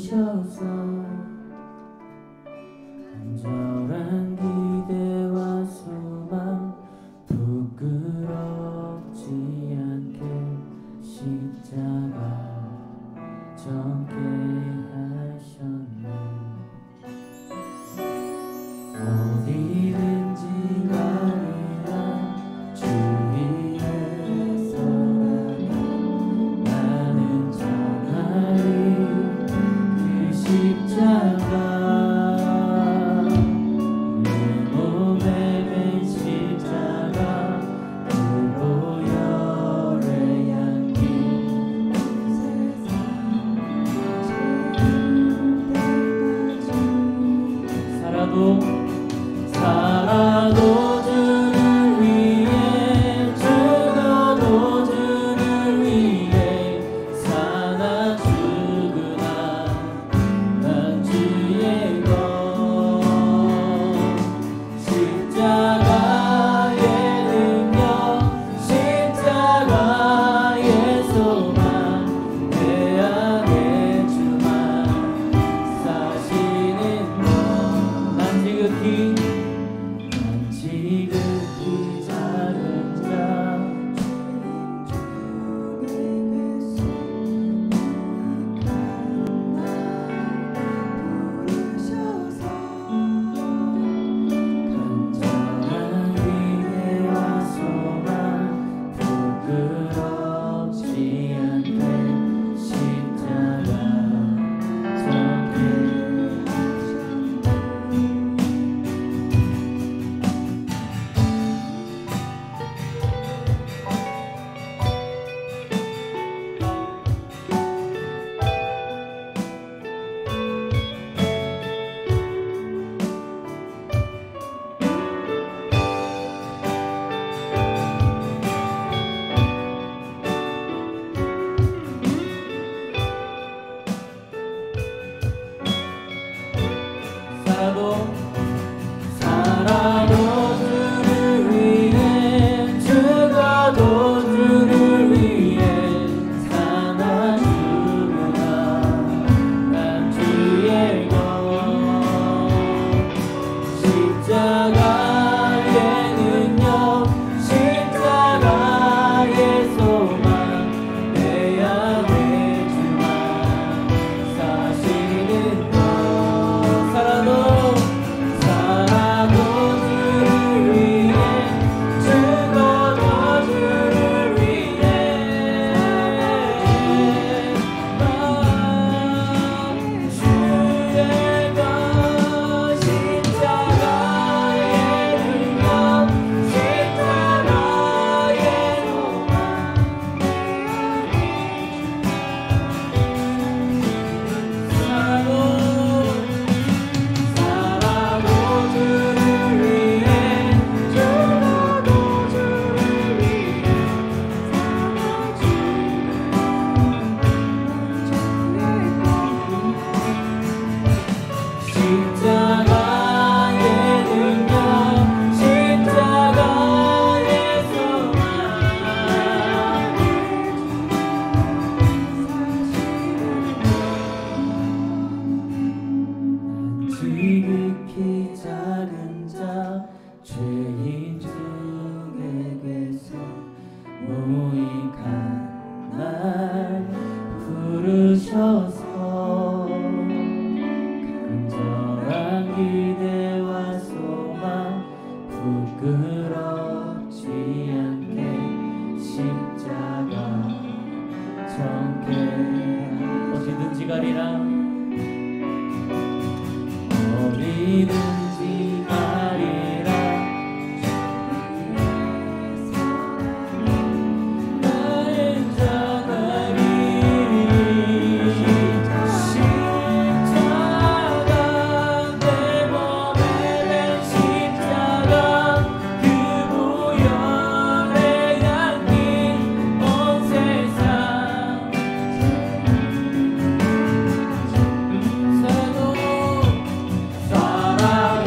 부르셔서 간절한 기대와 소망 부끄럽지 않게 십자가 져게 하셨네. 어디든지 가리라 주 위에 서라면 나는 전하리 그 십자가. 내 몸에 맨 십자가 그 보혈의 향기 살아도 주를 위해 죽어도 주를 위해 사나 죽으나 난 주의 것. 십자가의 능력 십자가의 소망 내 안에 주만 사시는 것. 난 지극히 작은 자 간절한 기대와 소망 부끄럽지 않게 십자가 져게 살아도 주를 위해 죽어도 주를 위해 사나 죽으나 난 주의 것. 십자가의 능력 십자가의 소망 내 안에 주만 사시는 것. 살아도 주를 위해 죽어도 주를 위해 주의 것. 십자가의 능력 십자가의 소망 살아도 주를 위해 죽어도 주를 위해 십자가의 능력 십자가의 소망 지극히 작은 자 죄인 중에게서 무익한 날 부르셔서 간절한 기대와 소망 부끄럽지 않게 십자가 져게 어디든지 가리라 어디든지 가리라 나는 전하리 십자가 내 몸에 맨 십자가 그 보혈의 향기 온 세상 살아도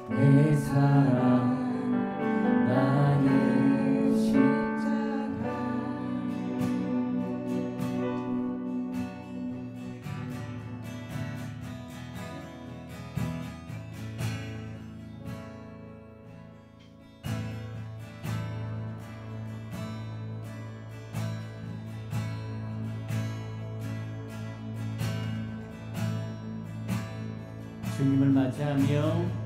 내 사랑 나의 십자가. 주님을 맞이하며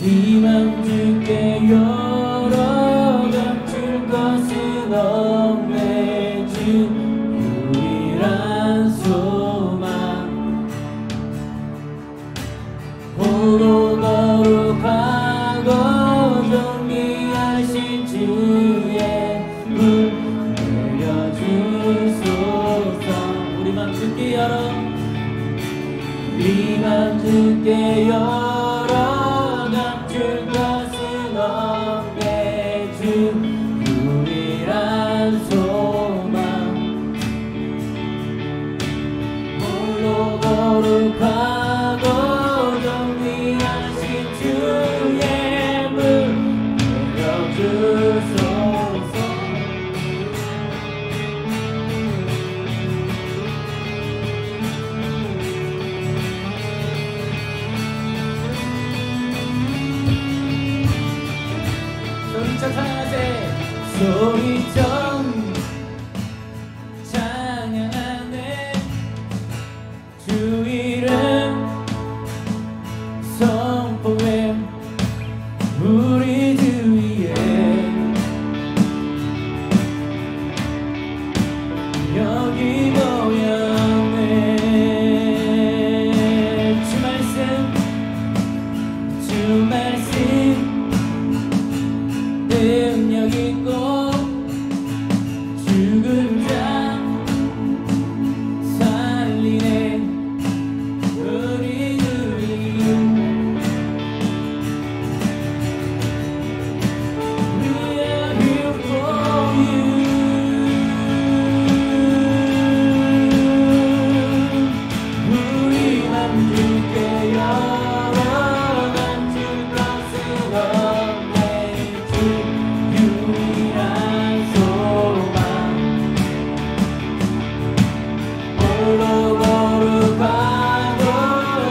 이 맘 주께 열어 감출 것은 없네. 주 유일한 소망 홀로 거룩하고 존귀하신 주의 문 내려주소서. 우리 맘 주께 열어 우리 맘 주께 열어 유일한 소망 홀로 거룩하고 존귀하신 주의 문 열어주소서. 소리쳐 찬양하세. 소리쳐 찬양하네. 주 이름 선포해 우리 주위에 여기 모였네. 주 말씀 능력 있고 죽은 자 살리네. 우리 주님 We are here for you. 우리 맘 주께 열어 감출 것은 없네. 주 유일한 소망 홀로 거룩하고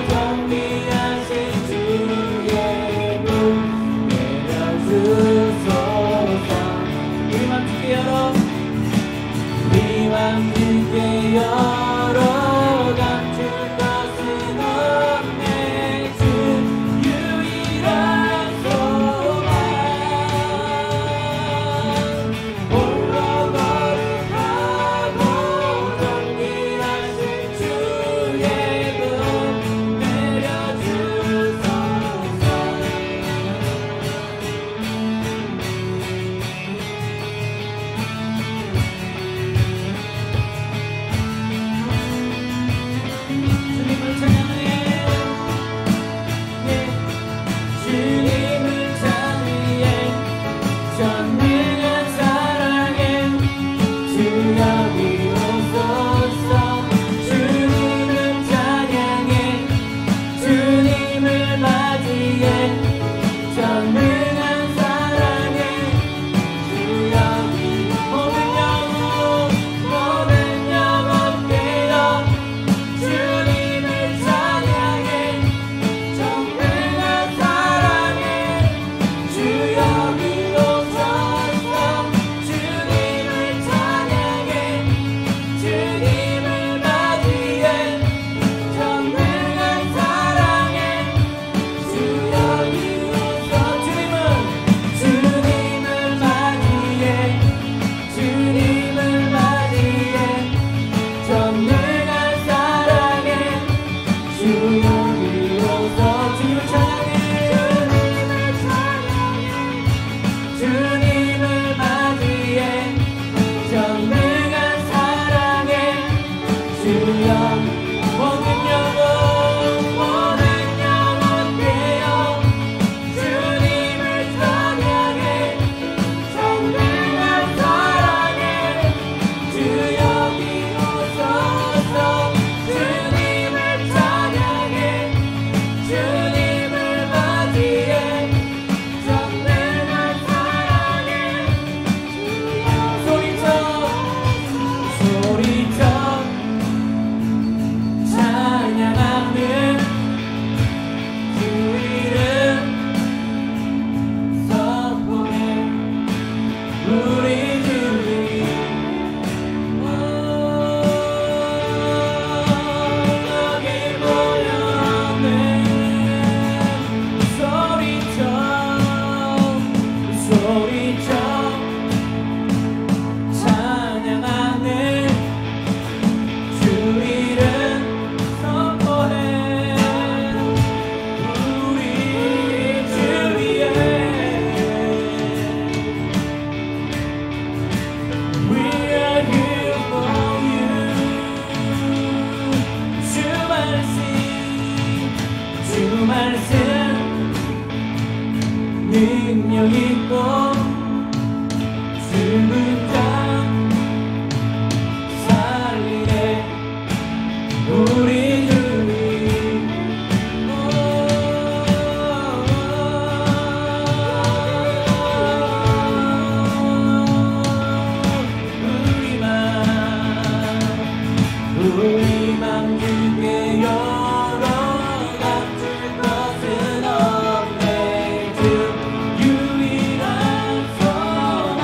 존귀하신 주의 문 내려주소서. 우리 맘 주께 열어 우리 맘 주께 열어 감출 것은 없네. 주 유일한 소망 홀로 거룩하고 존귀하신 주의 문 내려주소서. 주님을 찬양해. 주님을 찬양해. 전능한 사랑에 주 여기 오소서. 주님을 찬양해. 주님을 맞이해. 전능한 사랑에 주 여기 모든 영혼 깨어 주님을 찬양해. 전능한 말씀 능력 있고 죽은 자 살리네 우리 주님 우리만 주께 열어가 줄 것은 없네 주 유일한 소망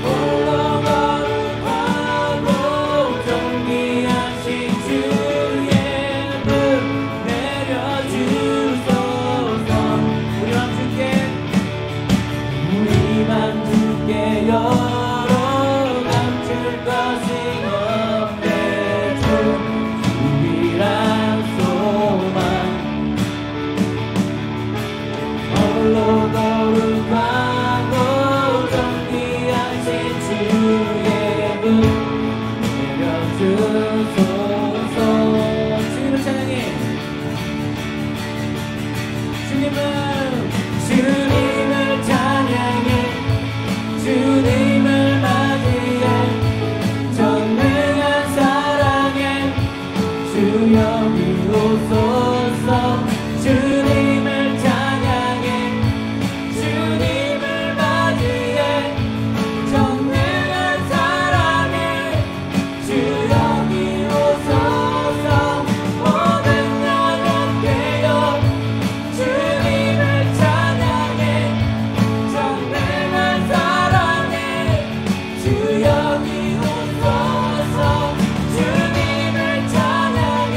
홀로 거룩하고 존귀하신 주의 분 내려주소서 우리만 주께 열어 감출 것이 없네 주 유일한 소망 홀로 거룩하고 존귀하신 주의 분 내려주소서 주님을 찬양해 주님을 찬양해 주님을 맞이해 전능한 사랑에 주 여기 오소서 주님을 찬양해 주님을 맞이해 전능한 사랑에 주 여기 오소서 모든 영혼 깨어 주님을 찬양해 전능한 사랑에 주 여기 오소서 주님을 찬양해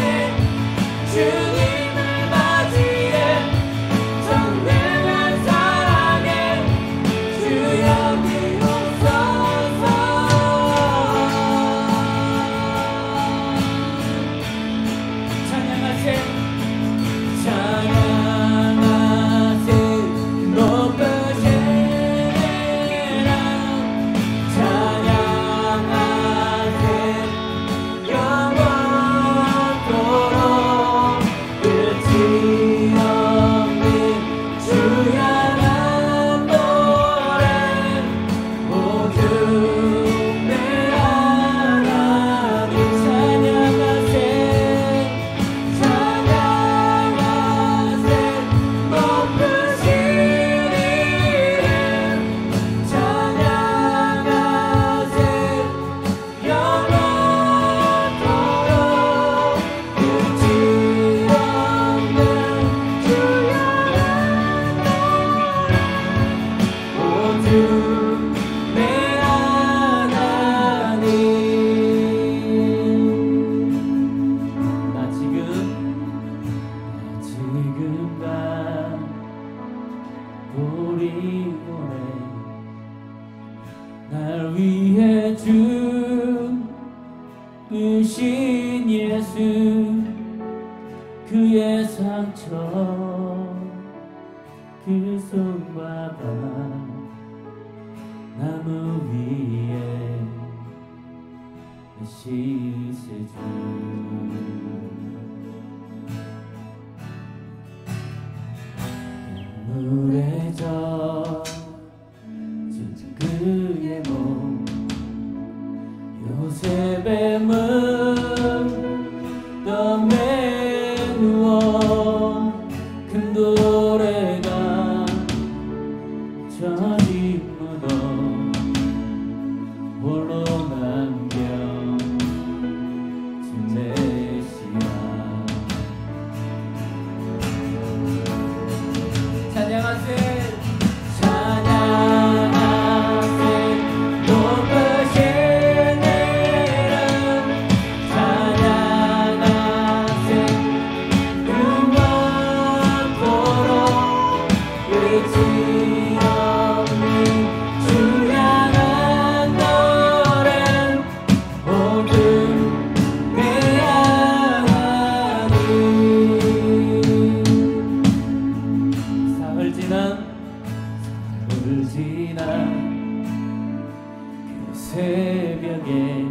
주님을 맞이해 전능한 사랑에 주 여기 오소서 찬양하세 찬양하세 높으시라 찬양하세 영원토록 끝이 없는 주 향한 노래 모두 내 하나님 찬양하세 찬양하세 높으신 이름 찬양하세 영원토록 끝이 없는 주 향한 모두 내 하나님 나 지금 다 보리고래 날 위해 죽으신 예수 그의 상처 그 손바닥 나무 위에 씻어주 물에 젖은 그의 몸 요셉의 문 덤에 누워 큰 돌에가 저리 묻어 홀로 남겨 주 메시아 찬양하세 찬양하세 높으신 이름 찬양하세 영원토록 끝이 없는 주 향한 노래 모두 내 하나님 사흘 지난 그 새벽에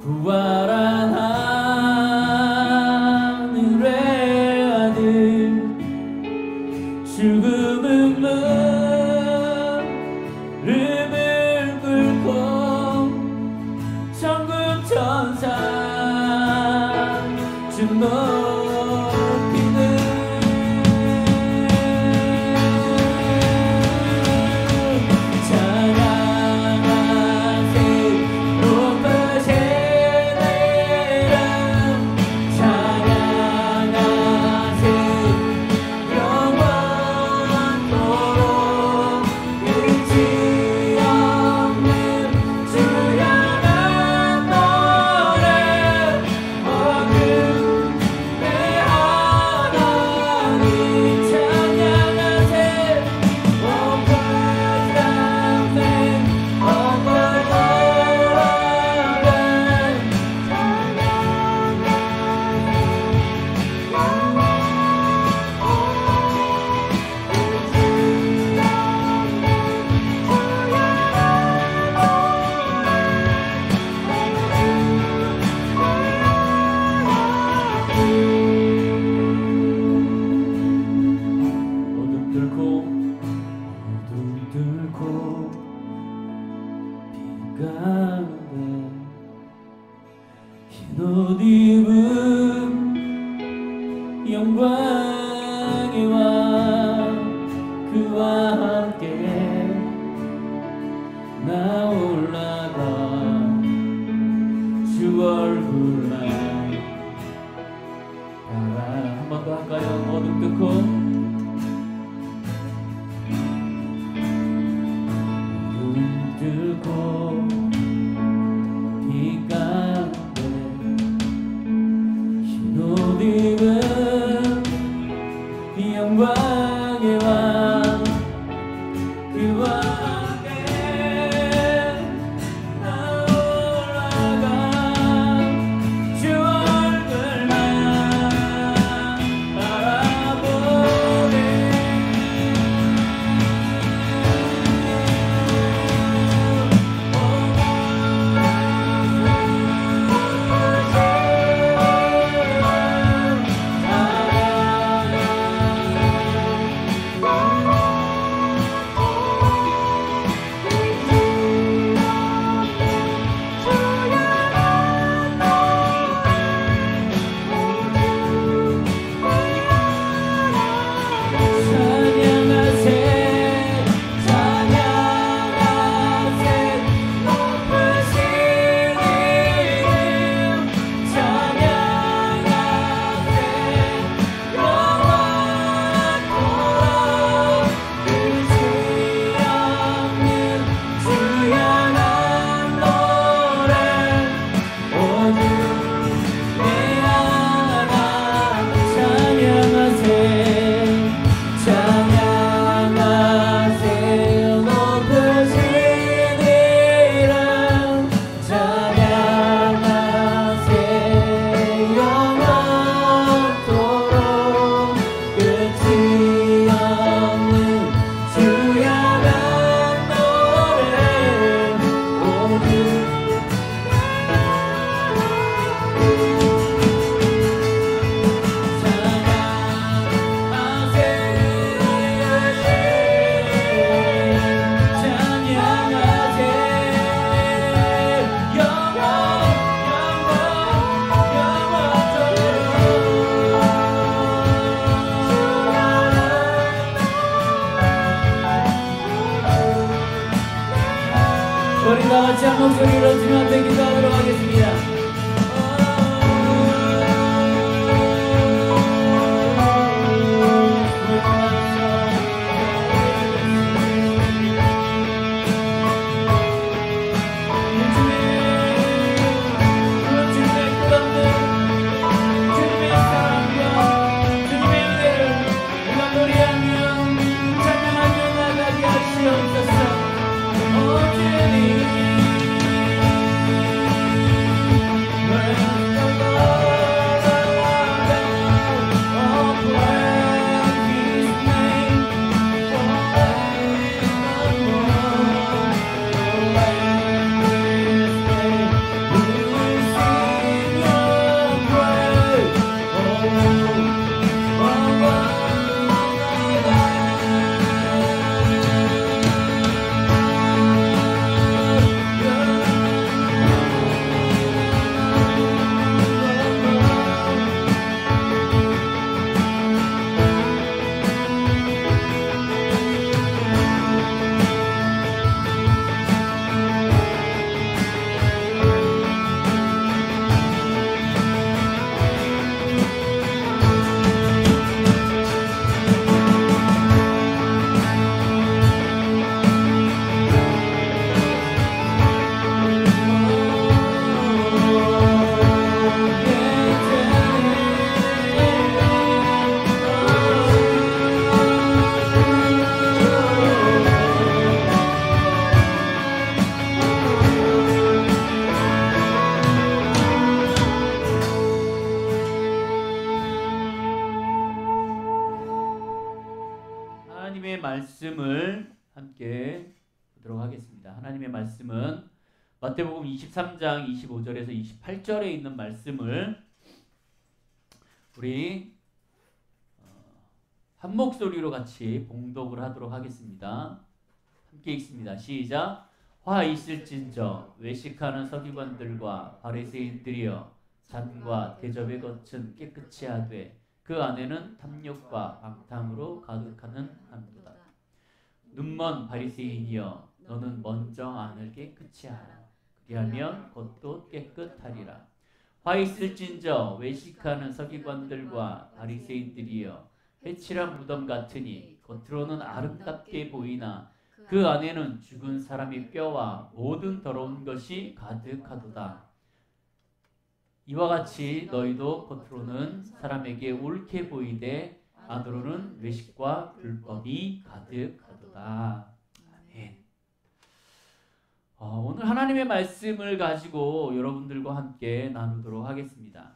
부활한 흰옷 입은 영광의 왕 그와 함께 나 올라가 주 얼굴만 따라 한 번 더 할까요? 어둠 뚫고 들고 빛 가운데 흰옷 입은 영광의 왕 그와 함께 나 올라가 주 얼굴만 바라보네. 우리 다 같이 한 목소리로 주님 앞에 기도하도록 하겠습니다. 하나님의 말씀을 함께 보도록 하겠습니다. 하나님의 말씀은 마태복음 23장 25절에서 28절에 있는 말씀을 우리 한 목소리로 같이 봉독을 하도록 하겠습니다. 함께 읽습니다. 시작. 화 있을진저 외식하는 서기관들과 바리새인들이여, 잔과 대접의 겉은 깨끗이 하되 그 안에는 탐욕과 방탕으로 가득하는 함도다. 눈먼 바리새인이여, 너는 먼저 안을 깨끗이 하라. 그리하면 겉도 깨끗하리라. 화 있을진저 외식하는 서기관들과 바리새인들이여, 해칠한 무덤 같으니 겉으로는 아름답게 보이나 그 안에는 죽은 사람의 뼈와 모든 더러운 것이 가득하도다. 이와 같이 너희도 겉으로는 사람에게 옳게 보이되 안으로는 외식과 불법이 가득하도다. 아멘. 오늘 하나님의 말씀을 가지고 여러분들과 함께 나누도록 하겠습니다.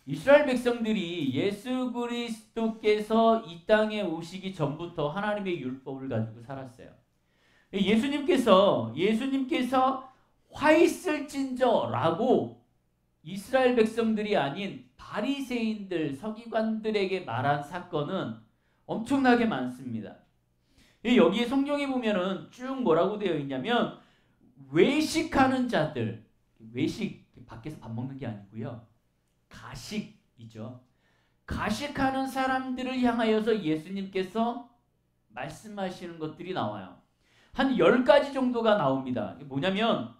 이스라엘 백성들이 예수 그리스도께서 이 땅에 오시기 전부터 하나님의 율법을 가지고 살았어요. 예수님께서 화 있을진저라고 이스라엘 백성들이 아닌 바리새인들, 서기관들에게 말한 사건은 엄청나게 많습니다. 여기에 성경에 보면은 쭉 뭐라고 되어 있냐면, 외식하는 자들, 외식 밖에서 밥 먹는 게 아니고요, 가식이죠. 가식하는 사람들을 향하여서 예수님께서 말씀하시는 것들이 나와요. 한 10가지 정도가 나옵니다. 뭐냐면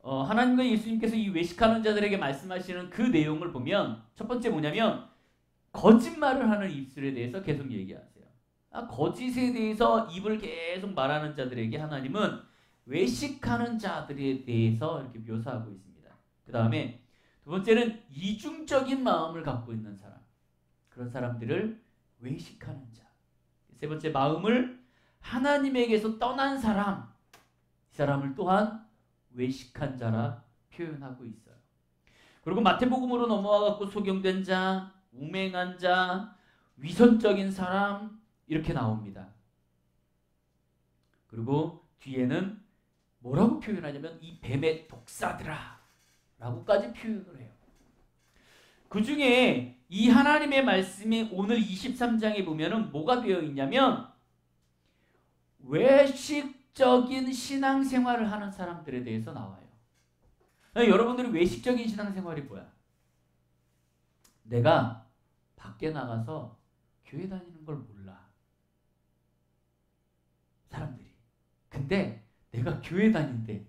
하나님과 예수님께서 이 외식하는 자들에게 말씀하시는 그 내용을 보면, 첫 번째 뭐냐면 거짓말을 하는 입술에 대해서 계속 얘기하세요. 거짓에 대해서 입을 계속 말하는 자들에게 하나님은 외식하는 자들에 대해서 이렇게 묘사하고 있습니다. 그 다음에 두 번째는 이중적인 마음을 갖고 있는 사람, 그런 사람들을 외식하는 자. 세 번째, 마음을 하나님에게서 떠난 사람, 이 사람을 또한 외식한 자라 표현하고 있어요. 그리고 마태복음으로 넘어와갖고 소경된 자, 우맹한 자, 위선적인 사람, 이렇게 나옵니다. 그리고 뒤에는 뭐라고 표현하냐면 이 뱀의 독사들아 라고까지 표현을 해요. 그 중에 이 하나님의 말씀이 오늘 23장에 보면은 뭐가 되어 있냐면, 외식적인 신앙생활을 하는 사람들에 대해서 나와요. 여러분들이 외식적인 신앙생활이 뭐야? 내가 밖에 나가서 교회 다니는 걸 몰라, 사람들이. 근데 내가 교회 다닌대.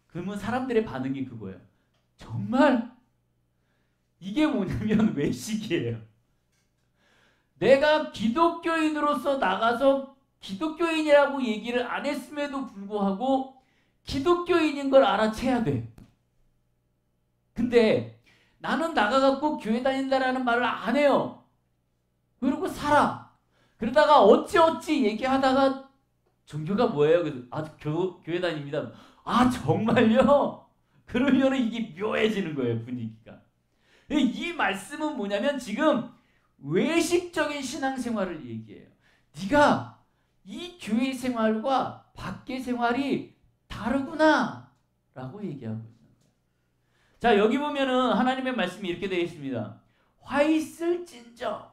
그러면 사람들의 반응이 그거예요. 정말? 이게 뭐냐면 외식이에요. 내가 기독교인으로서 나가서 기독교인이라고 얘기를 안 했음에도 불구하고 기독교인인 걸 알아채야 돼. 근데 나는 나가갖고 교회 다닌다라는 말을 안 해요. 그리고 살아. 그러다가 어찌어찌 얘기하다가 종교가 뭐예요? 교회 다닙니다. 아, 정말요? 그러면 이게 묘해지는 거예요, 분위기가. 이 말씀은 뭐냐면 지금 외식적인 신앙생활을 얘기해요. 네가 이 교회 생활과 밖의 생활이 다르구나 라고 얘기하고 있는 거예요. 자, 여기 보면은 하나님의 말씀이 이렇게 되어 있습니다. 화 있을진저.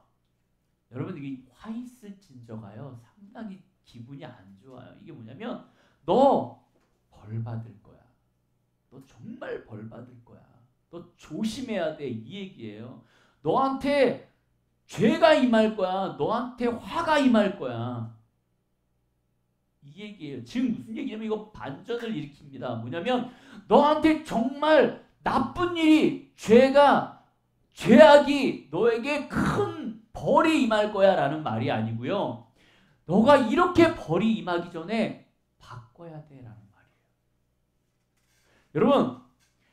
여러분, 이게 화 있을진저가요, 상당히 기분이 안 좋아요. 이게 뭐냐면 너 벌 받을 거야. 너 정말 벌 받을 거야. 너 조심해야 돼, 이 얘기예요. 너한테 죄가 임할 거야. 너한테 화가 임할 거야. 이 얘기예요. 지금 무슨 얘기냐면 이거 반전을 일으킵니다. 뭐냐면 너한테 정말 나쁜 일이, 죄악이 너에게 큰 벌이 임할 거야 라는 말이 아니고요. 너가 이렇게 벌이 임하기 전에 바꿔야 돼 라는 말이에요. 여러분,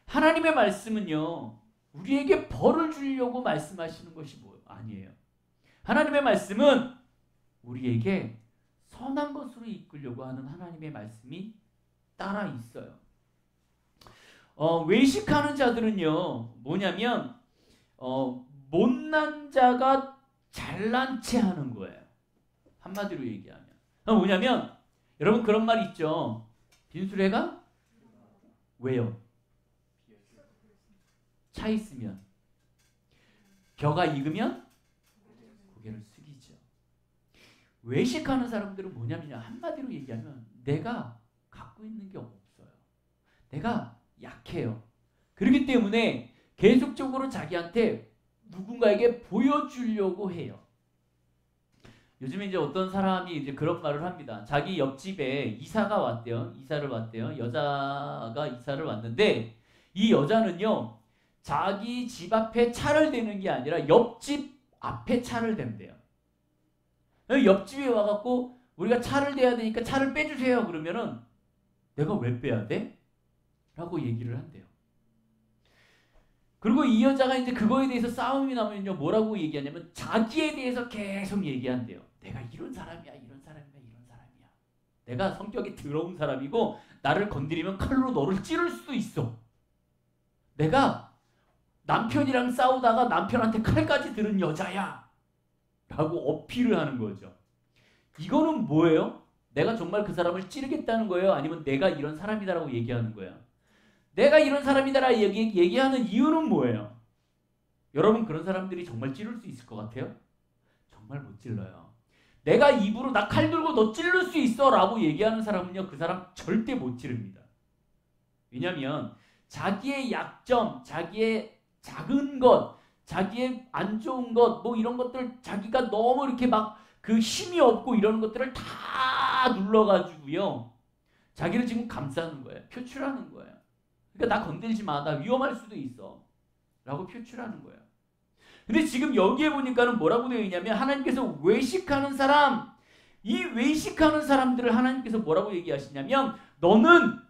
하나님의 말씀은요, 우리에게 벌을 주려고 말씀하시는 것이 아니에요. 하나님의 말씀은 우리에게 선한 것으로 이끌려고 하는 하나님의 말씀이 따라 있어요. 외식하는 자들은요, 뭐냐면 못난 자가 잘난 체 하는 거예요. 한마디로 얘기하면. 뭐냐면 여러분 그런 말 있죠. 빈수레가 왜요? 차 있으면 벼가 익으면 고개를 숙이죠. 외식하는 사람들은 뭐냐면 한마디로 얘기하면 내가 갖고 있는 게 없어요. 내가 약해요. 그렇기 때문에 계속적으로 자기한테 누군가에게 보여주려고 해요. 요즘에 이제 어떤 사람이 이제 그런 말을 합니다. 자기 옆집에 이사가 왔대요. 이사를 왔대요. 여자가 이사를 왔는데 이 여자는요. 자기 집 앞에 차를 대는 게 아니라 옆집 앞에 차를 댄대요. 옆집에 와갖고 우리가 차를 대야 되니까 차를 빼주세요. 그러면은 내가 왜 빼야 돼? 라고 얘기를 한대요. 그리고 이 여자가 이제 그거에 대해서 싸움이 나면요. 뭐라고 얘기하냐면 자기에 대해서 계속 얘기한대요. 내가 이런 사람이야. 이런 사람이야. 이런 사람이야. 내가 성격이 더러운 사람이고 나를 건드리면 칼로 너를 찌를 수도 있어. 내가 남편이랑 싸우다가 남편한테 칼까지 들은 여자야. 라고 어필을 하는 거죠. 이거는 뭐예요? 내가 정말 그 사람을 찌르겠다는 거예요? 아니면 내가 이런 사람이다라고 얘기하는 거예요? 내가 이런 사람이다라고 얘기하는 이유는 뭐예요? 여러분 그런 사람들이 정말 찌를 수 있을 것 같아요? 정말 못 찔러요. 내가 입으로 나 칼 들고 너 찌를 수 있어 라고 얘기하는 사람은요. 그 사람 절대 못 찌릅니다. 왜냐하면 자기의 약점, 자기의 작은 것, 자기의 안 좋은 것, 뭐 이런 것들 자기가 너무 이렇게 막 그 힘이 없고 이런 것들을 다 눌러가지고요. 자기를 지금 감싸는 거예요. 표출하는 거예요. 그러니까 나 건들지 마. 나 위험할 수도 있어. 라고 표출하는 거예요. 근데 지금 여기에 보니까는 뭐라고 되어 있냐면 하나님께서 외식하는 사람, 이 외식하는 사람들을 하나님께서 뭐라고 얘기하시냐면 너는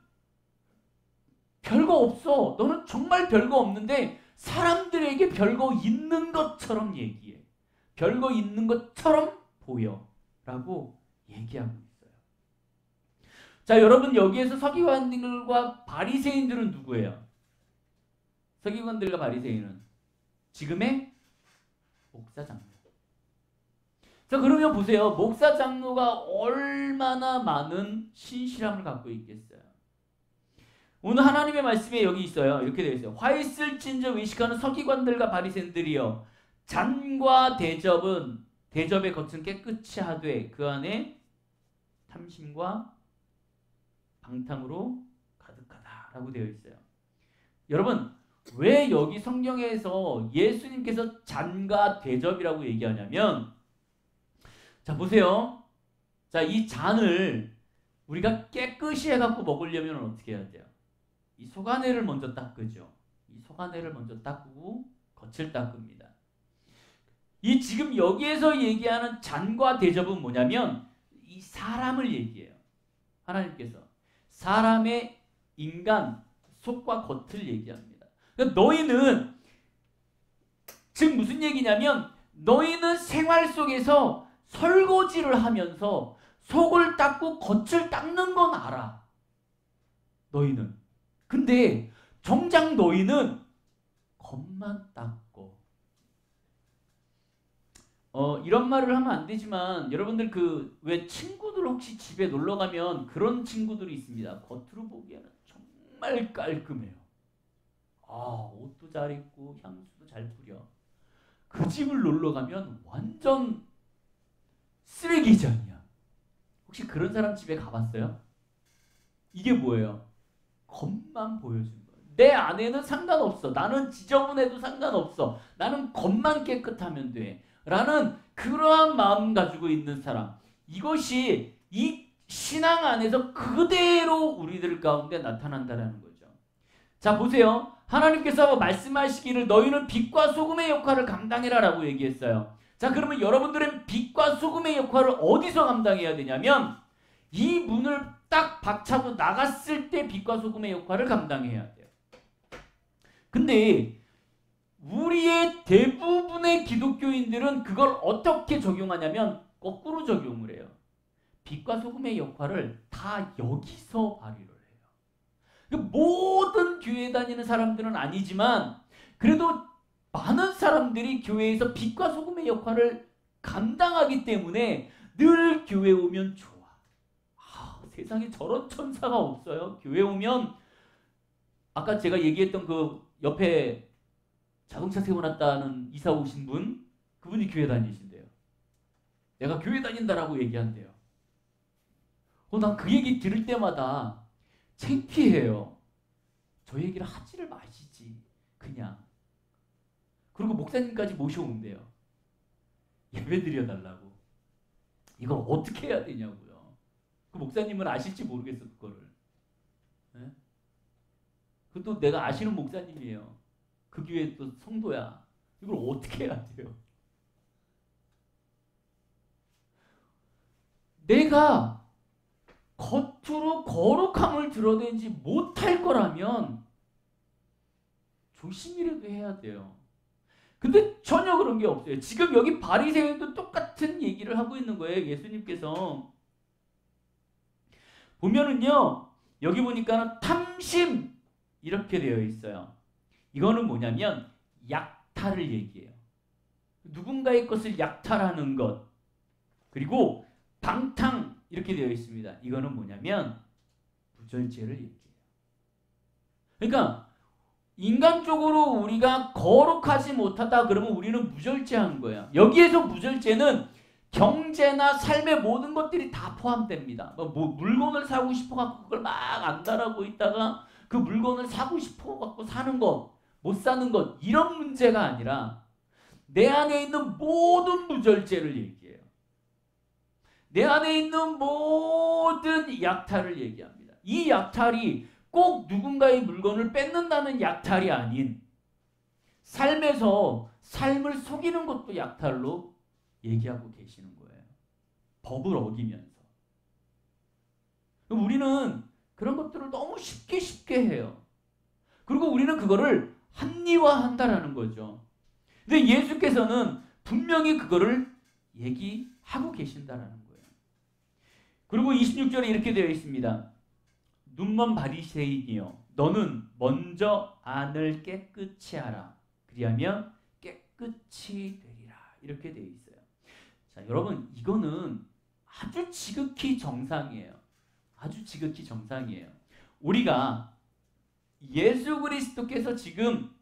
별거 없어. 너는 정말 별거 없는데 사람들에게 별거 있는 것처럼 얘기해. 별거 있는 것처럼 보여. 라고 얘기하고 있어요. 자, 여러분 여기에서 서기관들과 바리새인들은 누구예요? 서기관들과 바리새인은 지금의 목사 장로. 자, 그러면 보세요. 목사 장로가 얼마나 많은 신실함을 갖고 있겠어요. 오늘 하나님의 말씀에 여기 있어요. 이렇게 되어 있어요. 화 있을진저 외식하는 서기관들과 바리새인들이여 잔과 대접의 겉은 깨끗이 하되 그 안에 탐심과 방탕으로 가득하다라고 되어 있어요. 여러분 왜 여기 성경에서 예수님께서 잔과 대접이라고 얘기하냐면 자 보세요. 자, 이 잔을 우리가 깨끗이 해갖고 먹으려면 어떻게 해야 돼요? 이 속안해를 먼저 닦으죠. 이 속안해를 먼저 닦고 겉을 닦습니다. 이 지금 여기에서 얘기하는 잔과 대접은 뭐냐면 이 사람을 얘기해요. 하나님께서 사람의 인간 속과 겉을 얘기합니다. 그러니까 너희는 지금 무슨 얘기냐면 너희는 생활 속에서 설거지를 하면서 속을 닦고 겉을 닦는 건 알아. 너희는. 근데 정작 너희는 겉만 닦고 이런 말을 하면 안 되지만 여러분들 그 왜 친구들 혹시 집에 놀러 가면 그런 친구들이 있습니다. 겉으로 보기에는 정말 깔끔해요. 옷도 잘 입고 향수도 잘 뿌려. 그 집을 놀러 가면 완전 쓰레기장이야. 혹시 그런 사람 집에 가봤어요? 이게 뭐예요? 겉만 보여주는 거예요. 내 안에는 상관없어. 나는 지저분해도 상관없어. 나는 겉만 깨끗하면 돼. 라는 그러한 마음 가지고 있는 사람. 이것이 이 신앙 안에서 그대로 우리들 가운데 나타난다는 거죠. 자 보세요. 하나님께서 말씀하시기를 너희는 빛과 소금의 역할을 감당해라 라고 얘기했어요. 자 그러면 여러분들은 빛과 소금의 역할을 어디서 감당해야 되냐면 이 문을 딱 박차고 나갔을 때 빛과 소금의 역할을 감당해야 돼요. 근데 우리의 대부분의 기독교인들은 그걸 어떻게 적용하냐면 거꾸로 적용을 해요. 빛과 소금의 역할을 다 여기서 발휘를 해요. 모든 교회 다니는 사람들은 아니지만 그래도 많은 사람들이 교회에서 빛과 소금의 역할을 감당하기 때문에 늘 교회 오면 좋아. 세상에 저런 천사가 없어요. 교회 오면 아까 제가 얘기했던 그 옆에 자동차 세워놨다는 이사 오신 분, 그분이 교회 다니신대요. 내가 교회 다닌다라고 얘기한대요. 난 그 얘기 들을 때마다 창피해요. 저 얘기를 하지를 마시지 그냥. 그리고 목사님까지 모셔온대요. 예배 드려달라고. 이걸 어떻게 해야 되냐고요. 그 목사님은 아실지 모르겠어 그거를. 네? 그것도 내가 아시는 목사님이에요. 그 교회 또 성도야. 이걸 어떻게 해야 돼요? 내가 겉으로 거룩함을 드러내지 못할 거라면 조심이라도 해야 돼요. 근데 전혀 그런 게 없어요. 지금 여기 바리새인도 똑같은 얘기를 하고 있는 거예요. 예수님께서. 보면은요. 여기 보니까 탐심 이렇게 되어 있어요. 이거는 뭐냐면 약탈을 얘기해요. 누군가의 것을 약탈하는 것. 그리고 방탕 이렇게 되어 있습니다. 이거는 뭐냐면 무절제를 얘기해요. 그러니까 인간적으로 우리가 거룩하지 못하다 그러면 우리는 무절제한 거야. 여기에서 무절제는 경제나 삶의 모든 것들이 다 포함됩니다. 뭐 물건을 사고 싶어갖고 그걸 막 안달하고 있다가 그 물건을 사고 싶어갖고 사는 것, 못 사는 것 이런 문제가 아니라 내 안에 있는 모든 무절제를 얘기해요. 내 안에 있는 모든 약탈을 얘기합니다. 이 약탈이 꼭 누군가의 물건을 뺏는다는 약탈이 아닌 삶에서 삶을 속이는 것도 약탈로 얘기하고 계시는 거예요. 법을 어기면서. 우리는 그런 것들을 너무 쉽게 해요. 그리고 우리는 그거를 합리화한다라는 거죠. 근데 예수께서는 분명히 그거를 얘기하고 계신다라는 거예요. 그리고 26절에 이렇게 되어 있습니다. 눈먼 바리새인이여 너는 먼저 안을 깨끗이 하라. 그리하면 깨끗이 되리라. 이렇게 되어 있어요. 자, 여러분 이거는 아주 지극히 정상이에요. 아주 지극히 정상이에요. 우리가 예수 그리스도께서 지금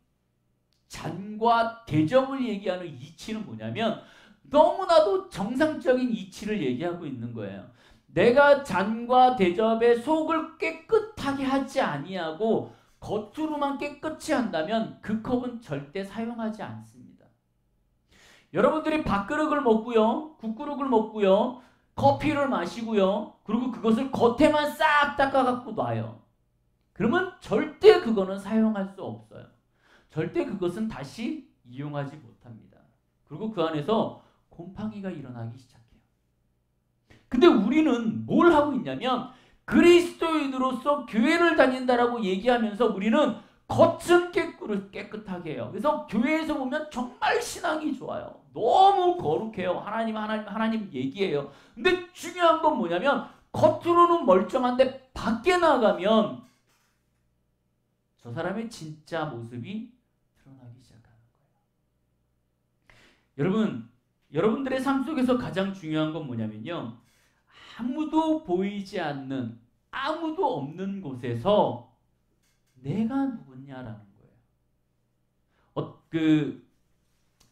잔과 대접을 얘기하는 이치는 뭐냐면 너무나도 정상적인 이치를 얘기하고 있는 거예요. 내가 잔과 대접의 속을 깨끗하게 하지 아니하고 겉으로만 깨끗이 한다면 그 컵은 절대 사용하지 않습니다. 여러분들이 밥그릇을 먹고요. 국그릇을 먹고요. 커피를 마시고요. 그리고 그것을 겉에만 싹 닦아갖고 놔요. 그러면 절대 그거는 사용할 수 없어요. 절대 그것은 다시 이용하지 못합니다. 그리고 그 안에서 곰팡이가 일어나기 시작해요. 근데 우리는 뭘 하고 있냐면 그리스도인으로서 교회를 다닌다라고 얘기하면서 우리는 겉은 깨끗하게 해요. 그래서 교회에서 보면 정말 신앙이 좋아요. 너무 거룩해요. 하나님 얘기해요. 근데 중요한 건 뭐냐면 겉으로는 멀쩡한데 밖에 나가면 저 사람의 진짜 모습이 드러나기 시작하는 거예요. 여러분들의 삶 속에서 가장 중요한 건 뭐냐면요. 아무도 보이지 않는, 아무도 없는 곳에서 내가 누구냐라는 거예요.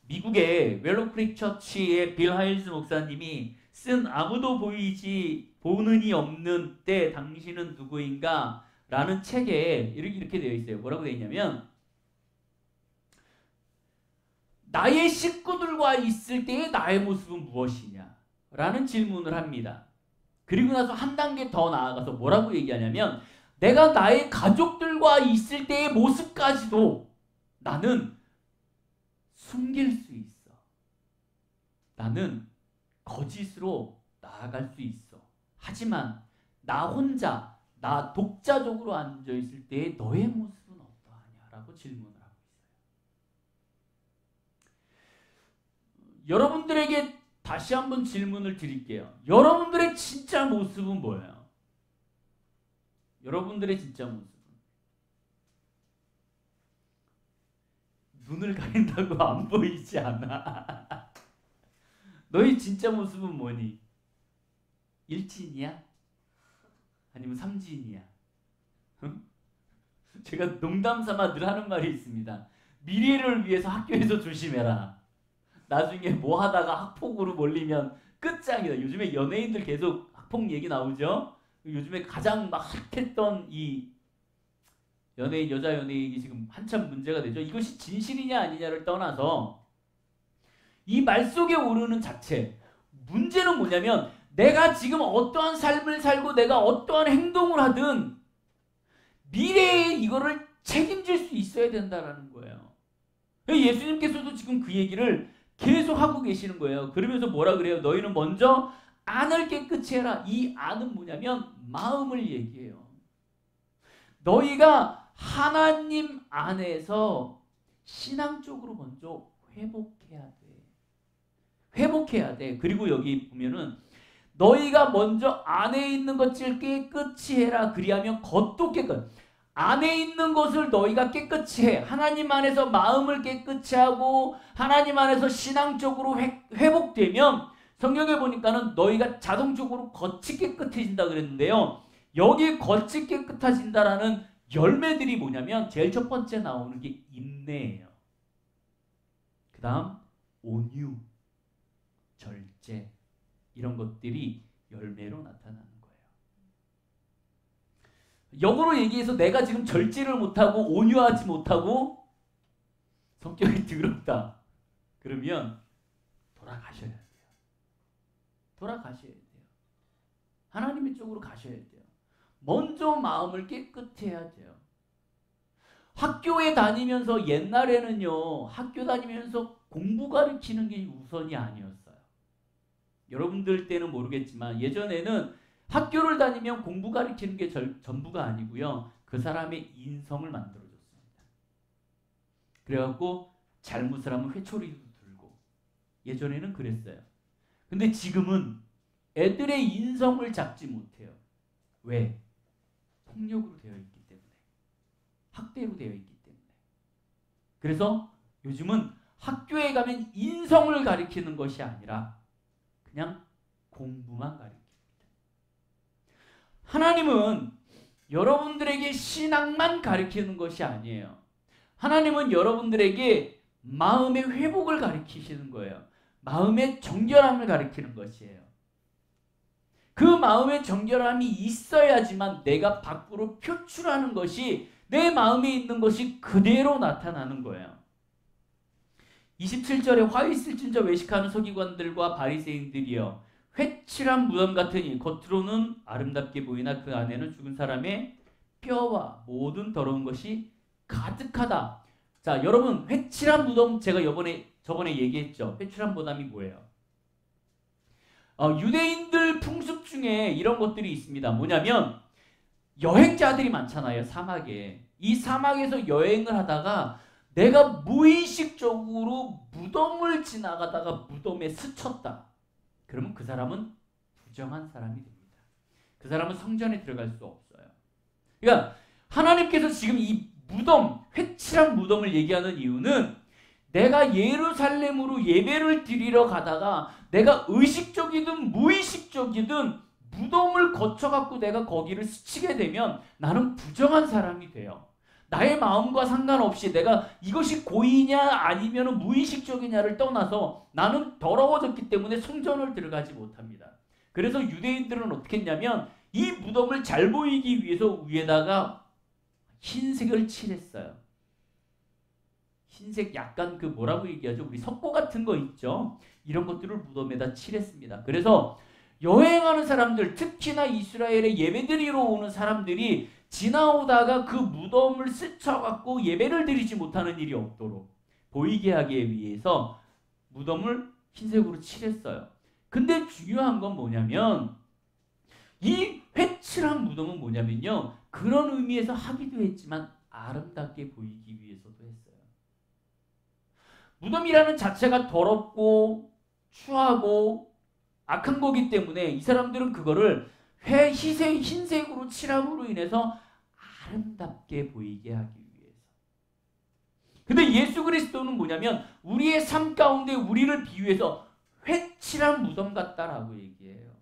미국의 웰로 크릭 처치의 빌 하일스 목사님이 쓴 아무도 보는 이 없는 때 당신은 누구인가? 라는 책에 이렇게 되어 있어요. 뭐라고 되어 있냐면 나의 식구들과 있을 때의 나의 모습은 무엇이냐? 라는 질문을 합니다. 그리고 나서 한 단계 더 나아가서 뭐라고 얘기하냐면 내가 나의 가족들과 있을 때의 모습까지도 나는 숨길 수 있어. 나는 거짓으로 나아갈 수 있어. 하지만 나 혼자, 나 독자적으로 앉아있을 때의 너의 모습은 어떠하냐? 라고 질문을 하고 있어요. 여러분들에게 다시 한번 질문을 드릴게요. 여러분들의 진짜 모습은 뭐예요? 여러분들의 진짜 모습은? 눈을 가린다고 안 보이지 않아. 너의 진짜 모습은 뭐니? 일진이야? 아니면 삼진이야? 응? 제가 농담삼아 늘 하는 말이 있습니다. 미래를 위해서 학교에서 조심해라. 나중에 뭐 하다가 학폭으로 몰리면 끝장이다. 요즘에 연예인들 계속 학폭 얘기 나오죠? 요즘에 가장 막 핫했던 이 연예인, 여자 연예인이 지금 한참 문제가 되죠. 이것이 진실이냐 아니냐를 떠나서 이 말 속에 오르는 자체, 문제는 뭐냐면 내가 지금 어떠한 삶을 살고 내가 어떠한 행동을 하든 미래에 이거를 책임질 수 있어야 된다는 거예요. 예수님께서도 지금 그 얘기를 계속 하고 계시는 거예요. 그러면서 뭐라 그래요? 너희는 먼저 안을 깨끗이 해라. 이 안은 뭐냐면 마음을 얘기해요. 너희가 하나님 안에서 신앙적으로 먼저 회복해야 돼. 회복해야 돼. 그리고 여기 보면은 너희가 먼저 안에 있는 것을 깨끗이 해라. 그리하면 겉도 깨끗. 안에 있는 것을 너희가 깨끗이 해. 하나님 안에서 마음을 깨끗이 하고 하나님 안에서 신앙적으로 회복되면 성경에 보니까는 너희가 자동적으로 겉이 깨끗해진다 그랬는데요. 여기 겉이 깨끗해진다라는 열매들이 뭐냐면 제일 첫 번째 나오는 게 인내예요. 그 다음 온유, 절제 이런 것들이 열매로 나타나는 거예요. 역으로 얘기해서 내가 지금 절제를 못하고 온유하지 못하고 성격이 더럽다. 그러면 돌아가셔야 돼요. 돌아가셔야 돼요. 하나님의 쪽으로 가셔야 돼요. 먼저 마음을 깨끗해야 돼요. 학교에 다니면서 옛날에는요. 학교 다니면서 공부 가르치는 게 우선이 아니었어요. 여러분들 때는 모르겠지만 예전에는 학교를 다니면 공부 가르치는 게 전부가 아니고요. 그 사람의 인성을 만들어줬습니다. 그래갖고 잘못을 하면 회초리도 들고 예전에는 그랬어요. 근데 지금은 애들의 인성을 잡지 못해요. 왜? 폭력으로 되어 있기 때문에. 학대로 되어 있기 때문에. 그래서 요즘은 학교에 가면 인성을 가리키는 것이 아니라 그냥 공부만 가리킵니다. 하나님은 여러분들에게 신앙만 가리키는 것이 아니에요. 하나님은 여러분들에게 마음의 회복을 가리키시는 거예요. 마음의 정결함을 가리키는 것이에요. 그 마음의 정결함이 있어야지만 내가 밖으로 표출하는 것이 내 마음에 있는 것이 그대로 나타나는 거예요. 27절에 화 있을진저 외식하는 서기관들과 바리새인들이여 회칠한 무덤 같으니 겉으로는 아름답게 보이나 그 안에는 죽은 사람의 뼈와 모든 더러운 것이 가득하다. 자, 여러분 회칠한 무덤 제가 저번에 얘기했죠. 회칠한 무덤이 뭐예요? 유대인들 풍습 중에 이런 것들이 있습니다. 뭐냐면 여행자들이 많잖아요. 사막에. 이 사막에서 여행을 하다가 내가 무의식적으로 무덤을 지나가다가 무덤에 스쳤다. 그러면 그 사람은 부정한 사람이 됩니다. 그 사람은 성전에 들어갈 수 없어요. 그러니까 하나님께서 지금 이 무덤, 회칠한 무덤을 얘기하는 이유는 내가 예루살렘으로 예배를 드리러 가다가 내가 의식적이든 무의식적이든 무덤을 거쳐갖고 내가 거기를 스치게 되면 나는 부정한 사람이 돼요. 나의 마음과 상관없이 내가 이것이 고의냐 아니면 무의식적이냐를 떠나서 나는 더러워졌기 때문에 성전을 들어가지 못합니다. 그래서 유대인들은 어떻게 했냐면 이 무덤을 잘 보이기 위해서 위에다가 흰색을 칠했어요. 흰색 약간 그 뭐라고 얘기하죠? 우리 석고 같은 거 있죠? 이런 것들을 무덤에다 칠했습니다. 그래서 여행하는 사람들, 특히나 이스라엘에 예배드리러 오는 사람들이 지나오다가 그 무덤을 스쳐갖고 예배를 드리지 못하는 일이 없도록 보이게 하기 위해서 무덤을 흰색으로 칠했어요. 근데 중요한 건 뭐냐면 이 회칠한 무덤은 뭐냐면요. 그런 의미에서 하기도 했지만 아름답게 보이기 위해서도 했어요. 무덤이라는 자체가 더럽고 추하고 악한 거기 때문에 이 사람들은 그거를 흰색으로 칠함으로 인해서 아름답게 보이게 하기 위해서. 근데 예수 그리스도는 뭐냐면 우리의 삶 가운데 우리를 비유해서 회칠한 무덤 같다라고 얘기해요.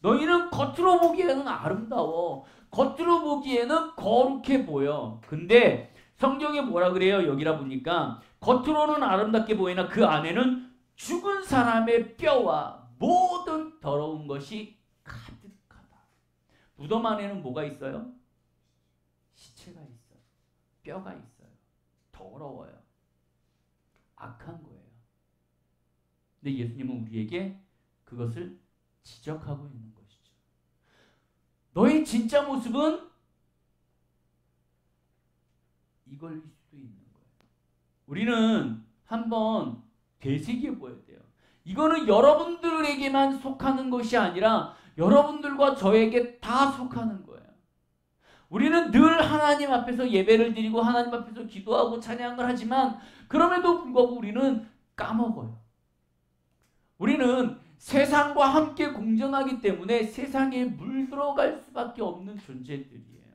너희는 겉으로 보기에는 아름다워. 겉으로 보기에는 거룩해 보여. 근데 성경에 뭐라 그래요? 여기라 보니까 겉으로는 아름답게 보이나 그 안에는 죽은 사람의 뼈와 모든 더러운 것이 가득하다. 무덤 안에는 뭐가 있어요? 시체가 있어요. 뼈가 있어요. 더러워요. 악한 거예요. 근데 예수님은 우리에게 그것을 지적하고 있는 것이죠. 너의 진짜 모습은 이걸 수도 있는 거예요. 우리는 한번 되새겨 보아야 돼요. 이거는 여러분들에게만 속하는 것이 아니라 여러분들과 저에게 다 속하는 거예요. 우리는 늘 하나님 앞에서 예배를 드리고 하나님 앞에서 기도하고 찬양을 하지만 그럼에도 불구하고 우리는 까먹어요. 우리는 세상과 함께 공존하기 때문에 세상에 물들어갈 수밖에 없는 존재들이에요.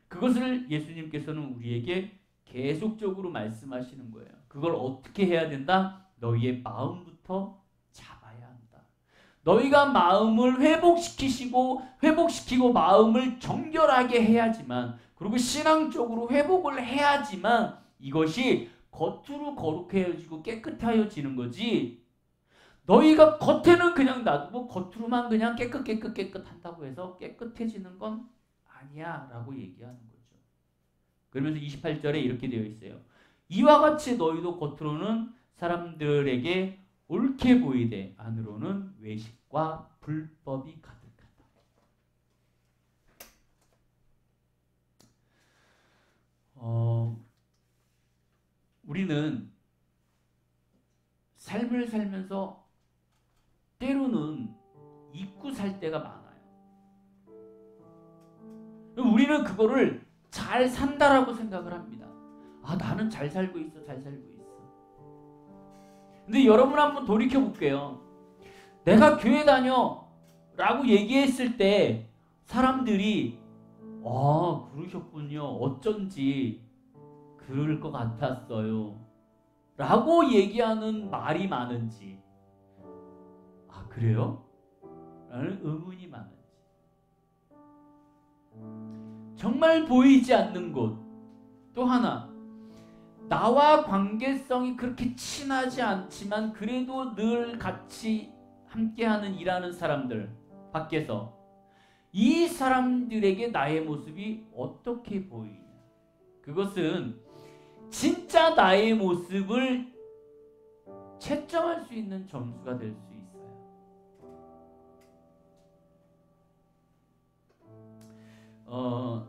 그것을 예수님께서는 우리에게 계속적으로 말씀하시는 거예요. 그걸 어떻게 해야 된다? 너희의 마음부터 잡아야 한다. 너희가 마음을 회복시키고 마음을 정결하게 해야지만, 그리고 신앙적으로 회복을 해야지만 이것이 겉으로 거룩해지고 깨끗해지는 거지. 너희가 겉에는 그냥 놔두고 겉으로만 그냥 깨끗 한다고 해서 깨끗해지는 건 아니야 라고 얘기하는 거죠. 그러면서 28절에 이렇게 되어 있어요. 이와 같이 너희도 겉으로는 사람들에게 옳게 보이되 안으로는 외식과 불법이 가득하다. 우리는 삶을 살면서 때로는 잊고 살 때가 많아요. 우리는 그거를 잘 산다라고 생각을 합니다. 아, 나는 잘 살고 있어, 잘 살고 있어. 근데 여러분 한번 돌이켜 볼게요. 내가 교회 다녀 라고 얘기했을 때 사람들이 그러셨군요. 어쩐지 그럴 것 같았어요. 라고 얘기하는 말이 많은지, 아, 그래요? 라는 의문이 많은지, 정말 보이지 않는 곳, 또 하나 나와 관계성이 그렇게 친하지 않지만 그래도 늘 같이 함께하는 일하는 사람들 밖에서 이 사람들에게 나의 모습이 어떻게 보이냐, 그것은 진짜 나의 모습을 채점할 수 있는 점수가 될 수 있어요.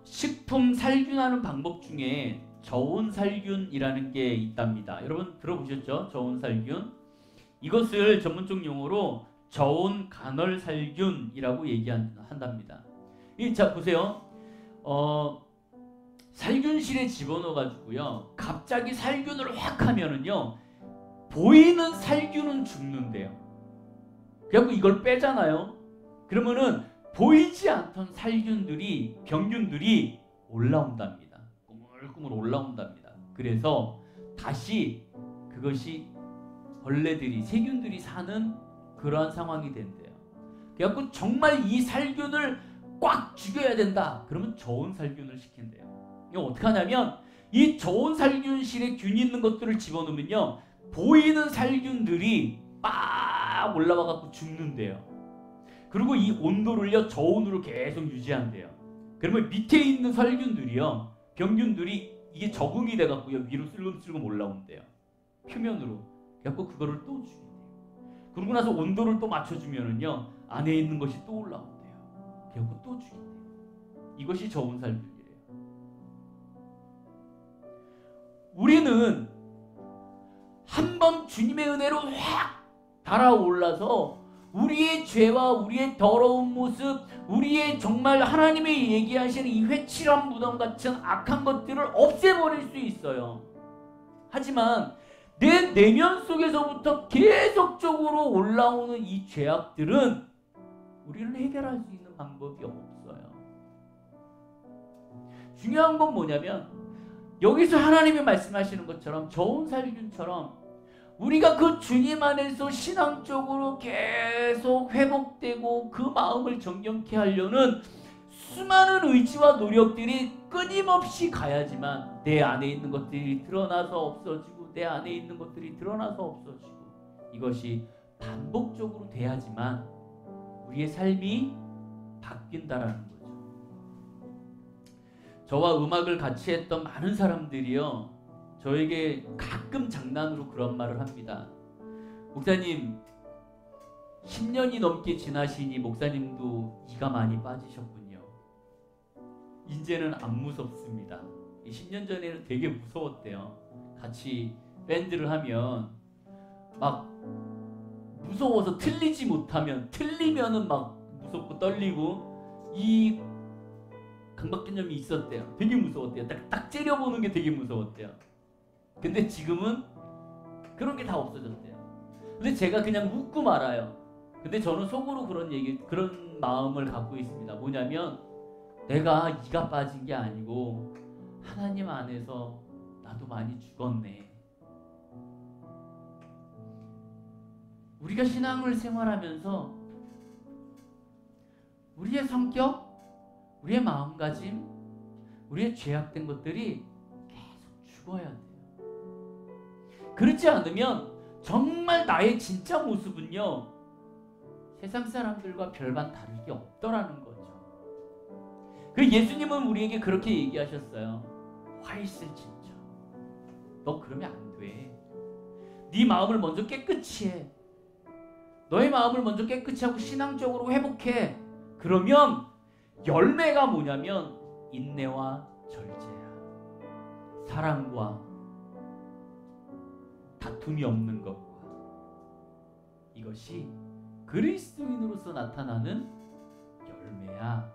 식품 살균하는 방법 중에 저온살균이라는 게 있답니다. 여러분 들어보셨죠? 저온살균. 이것을 전문적 용어로 저온간헐살균이라고 얘기한답니다. 자, 보세요. 살균실에 집어넣어가지고요, 갑자기 살균을 확 하면은요, 보이는 살균은 죽는데요. 그래갖고 이걸 빼잖아요. 그러면은 보이지 않던 살균들이, 병균들이 올라온답니다. 꾸물꾸물 올라온답니다. 그래서 다시 그것이 벌레들이, 세균들이 사는 그러한 상황이 된대요. 그래갖고 정말 이 살균을 꽉 죽여야 된다. 그러면 저온살균을 시킨대요. 이거 어떻게 하냐면 이 저온살균실에 균이 있는 것들을 집어넣으면요, 보이는 살균들이 빡 올라와갖고 죽는데요. 그리고 이 온도를요, 저온으로 계속 유지한대요. 그러면 밑에 있는 살균들이요, 병균들이 이게 적응이 돼갖고요, 위로 슬금슬금 올라온대요. 표면으로. 그래갖고 그거를 또 죽인대요. 그러고 나서 온도를 또 맞춰주면은요, 안에 있는 것이 또 올라온대요. 그래갖고 또 죽인대요. 이것이 저온살균이래요. 우리는 한번 주님의 은혜로 확 달아올라서 우리의 죄와 우리의 더러운 모습, 우리의 정말 하나님이 얘기하시는 이 회칠한 무덤 같은 악한 것들을 없애버릴 수 있어요. 하지만 내 내면 속에서부터 계속적으로 올라오는 이 죄악들은 우리는 해결할 수 있는 방법이 없어요. 중요한 건 뭐냐면 여기서 하나님이 말씀하시는 것처럼 저온살균처럼 우리가 그 주님 안에서 신앙적으로 계속 회복되고 그 마음을 정결케 하려는 수많은 의지와 노력들이 끊임없이 가야지만 내 안에 있는 것들이 드러나서 없어지고 내 안에 있는 것들이 드러나서 없어지고 이것이 반복적으로 돼야지만 우리의 삶이 바뀐다라는 거죠. 저와 음악을 같이 했던 많은 사람들이요, 저에게 가끔 장난으로 그런 말을 합니다. 목사님, 10년이 넘게 지나시니 목사님도 이가 많이 빠지셨군요. 이제는 안 무섭습니다. 10년 전에는 되게 무서웠대요. 같이 밴드를 하면 막 무서워서 틀리지 못하면, 틀리면은 막 무섭고 떨리고 이 강박개념이 있었대요. 되게 무서웠대요. 딱 째려보는 게 되게 무서웠대요. 근데 지금은 그런 게 다 없어졌대요. 근데 제가 그냥 웃고 말아요. 근데 저는 속으로 그런 마음을 갖고 있습니다. 뭐냐면 내가 이가 빠진 게 아니고 하나님 안에서 나도 많이 죽었네. 우리가 신앙을 생활하면서 우리의 성격, 우리의 마음가짐, 우리의 죄악된 것들이 계속 죽어야 돼요. 그렇지 않으면 정말 나의 진짜 모습은요, 세상 사람들과 별반 다를 게 없더라는 거죠. 그 예수님은 우리에게 그렇게 얘기하셨어요. 화 있을 진짜. 너 그러면 안 돼. 네 마음을 먼저 깨끗이 해. 너의 마음을 먼저 깨끗이 하고 신앙적으로 회복해. 그러면 열매가 뭐냐면 인내와 절제야. 사랑과 다툼이 없는 것과 이것이 그리스도인으로서 나타나는 열매야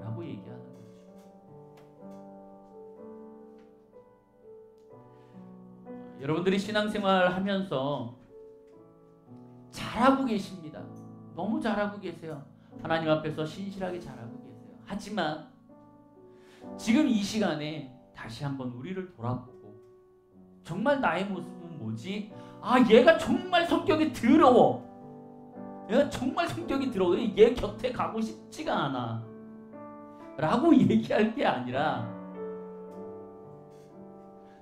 라고 얘기하는 거죠. 여러분들이 신앙생활 하면서 잘하고 계십니다. 너무 잘하고 계세요. 하나님 앞에서 신실하게 잘하고 계세요. 하지만 지금 이 시간에 다시 한번 우리를 돌아보고 정말 나의 모습은 뭐지? 아, 얘가 정말 성격이 더러워. 얘가 정말 성격이 더러워. 얘 곁에 가고 싶지가 않아 라고 얘기할 게 아니라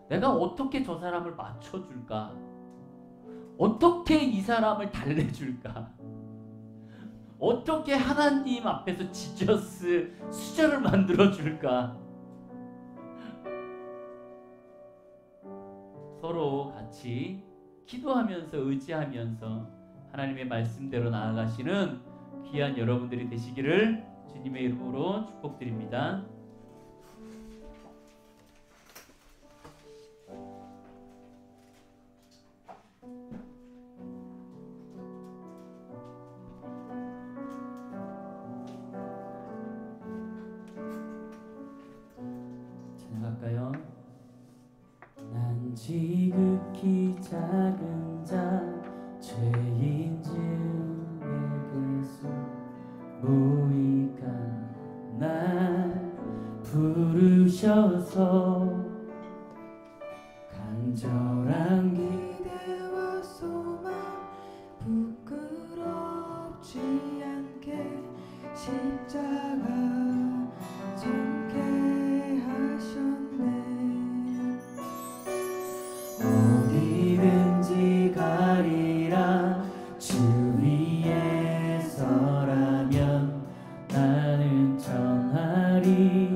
내가 어떻게 저 사람을 맞춰줄까? 어떻게 이 사람을 달래줄까? 어떻게 하나님 앞에서 지저스 수저를 만들어줄까? 서로 같이 기도하면서 의지하면서 하나님의 말씀대로 나아가시는 귀한 여러분들이 되시기를 주님의 이름으로 축복드립니다. 찬양할까요? 난 지극히 작은 자 죄인 중에게서 무익한 날 부르셔서 간절한 기대와 소망 부끄럽지 않게 십자가 전게 하셨네. 어디든지 가리라 주 위에 서라면 나는 전하리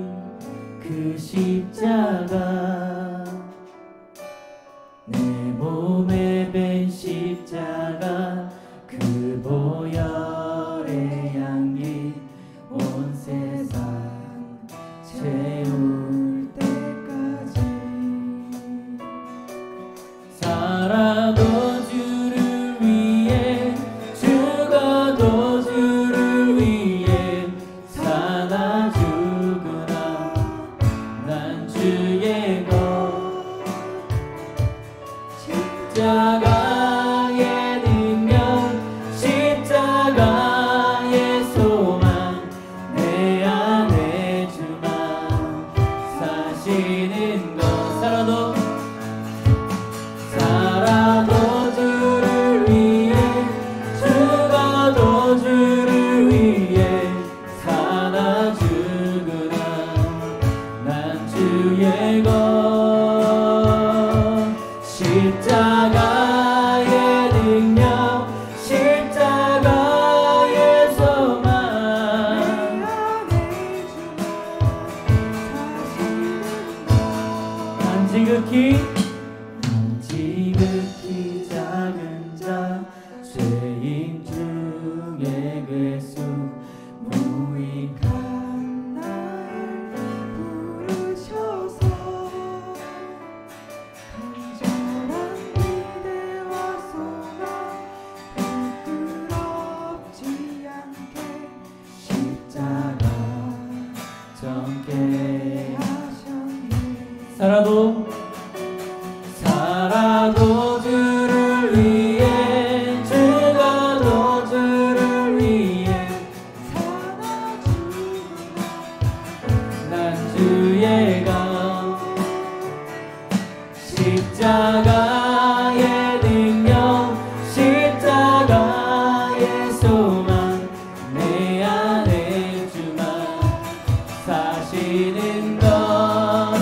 그 십자가 내 몸에 밴 십자가 그 보혈의 향기 온 세상 채울 때까지 살아도 주를 위해 죽어도 주를 위해 사나 죽으나 난 주의 것 십자가의 능력 위해 죽어도 주를 위해 난 주의 감 십자가의 능력 십자가의 소망 내 안에 주만 사시는 것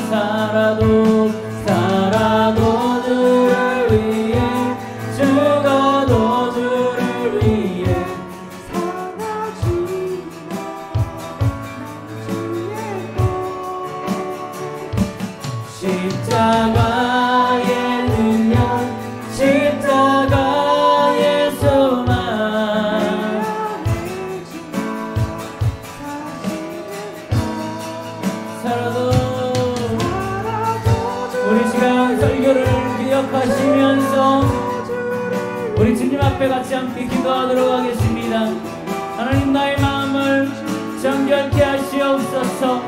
살아도 주를 위해 죽어도 주를 위해 십자가의 능력 십자가의 소망 살아도 우리 시간 설교를 기억하시면서 우리 주님 앞에 같이 함께 기도하도록 하겠습니다. 하나님 나의 마음을 정결케 하시옵소서.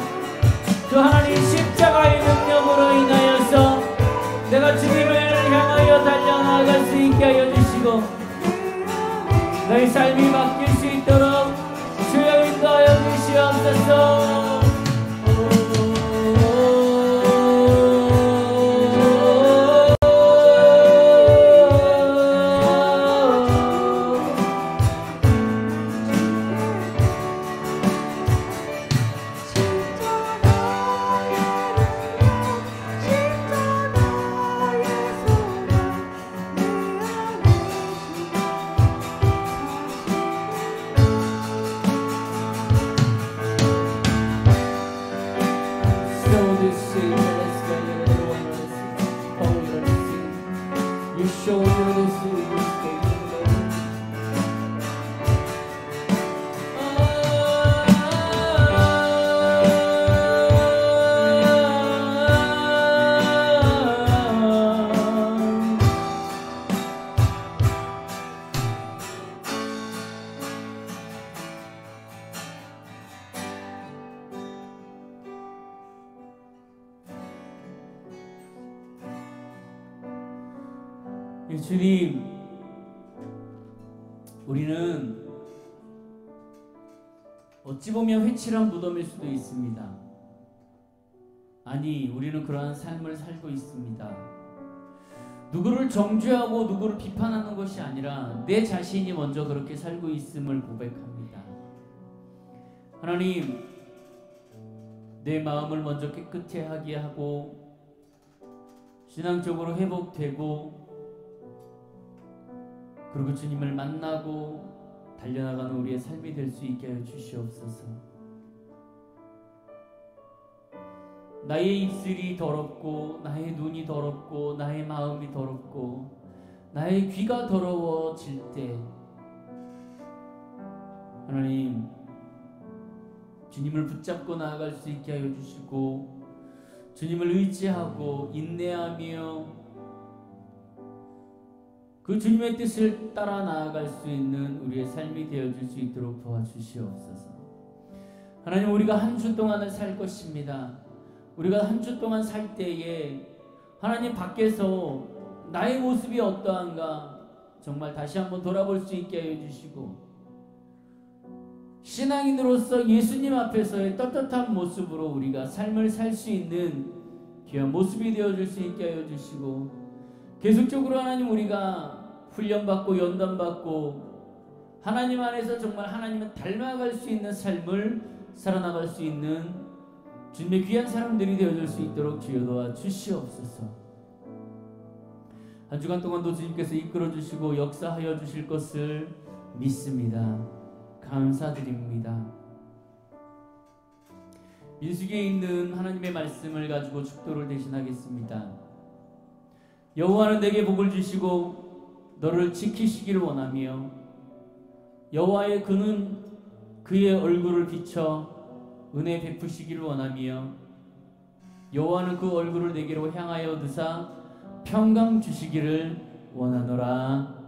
그 하나님 십자가의 능력으로 인하여서 내가 주님을 향하여 달려나갈 수 있게 하여 주시고 너의 삶이 바뀔 수 있도록 주여 인도하여 주시옵소서. 주님, 우리는 어찌 보면 회칠한 무덤일 수도 있습니다. 아니, 우리는 그러한 삶을 살고 있습니다. 누구를 정죄하고 누구를 비판하는 것이 아니라 내 자신이 먼저 그렇게 살고 있음을 고백합니다. 하나님, 내 마음을 먼저 깨끗이 하게 하고 신앙적으로 회복되고 그리고 주님을 만나고 달려나가는 우리의 삶이 될 수 있게 하여 주시옵소서. 나의 입술이 더럽고 나의 눈이 더럽고 나의 마음이 더럽고 나의 귀가 더러워질 때 하나님 주님을 붙잡고 나아갈 수 있게 하여 주시고 주님을 의지하고 인내하며 그 주님의 뜻을 따라 나아갈 수 있는 우리의 삶이 되어줄 수 있도록 도와주시옵소서. 하나님, 우리가 한 주 동안을 살 것입니다. 우리가 한 주 동안 살 때에 하나님 밖에서 나의 모습이 어떠한가 정말 다시 한번 돌아볼 수 있게 하여 주시고 신앙인으로서 예수님 앞에서의 떳떳한 모습으로 우리가 삶을 살 수 있는 귀한 모습이 되어줄 수 있게 하여 주시고 계속적으로 하나님 우리가 훈련받고 연단받고 하나님 안에서 정말 하나님을 닮아갈 수 있는 삶을 살아나갈 수 있는 주님의 귀한 사람들이 되어줄 수 있도록 주여 도와 주시옵소서. 한 주간 동안도 주님께서 이끌어 주시고 역사하여 주실 것을 믿습니다. 감사드립니다. 민수기에 있는 하나님의 말씀을 가지고 축도를 대신하겠습니다. 여호와는 내게 복을 주시고 너를 지키시기를 원하며 여호와의 그는 그의 얼굴을 비춰 은혜 베푸시기를 원하며 여호와는 그 얼굴을 내게로 향하여 드사 평강 주시기를 원하노라.